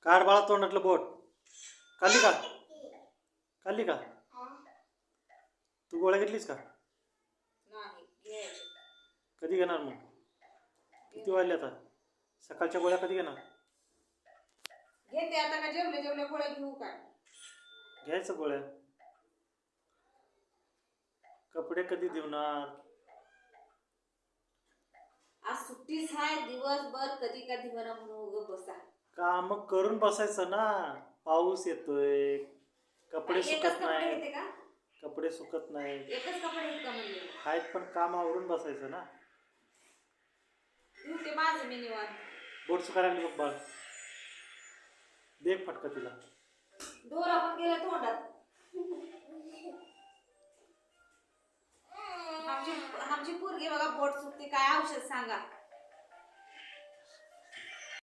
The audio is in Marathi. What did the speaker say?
काढ बाळा तोंडातलं बोट. काढली का? काढली का? तू गोळ्या घेतलीस का? कधी घेणार मग? किती वाजले आता? सकाळच्या गोळ्या कधी घेणार? घेते आता का जेवल्या गोळ्या घेऊ काय? घ्यायचं गोळ्या. कपडे कधी देणार? आज सुट्टीच आहे दिवसभर कधी कधी म्हणा म्हणून उग बसा. काम करून बसायचं ना. पाऊस येतोय, कपडे सुकत नाही. कपडे सुकत नाही. एकच कपडे आहेत का म्हणजे? आहेत पण काम आवरून बसायचं ना. ते माझं मी निवांत. बोट सुकायला लागली बघ बाळ. देख फटका तिला. दोरा पण गेला तोंडात. आमची पोरगी बघा बोट सुकते काय औषध सांगा.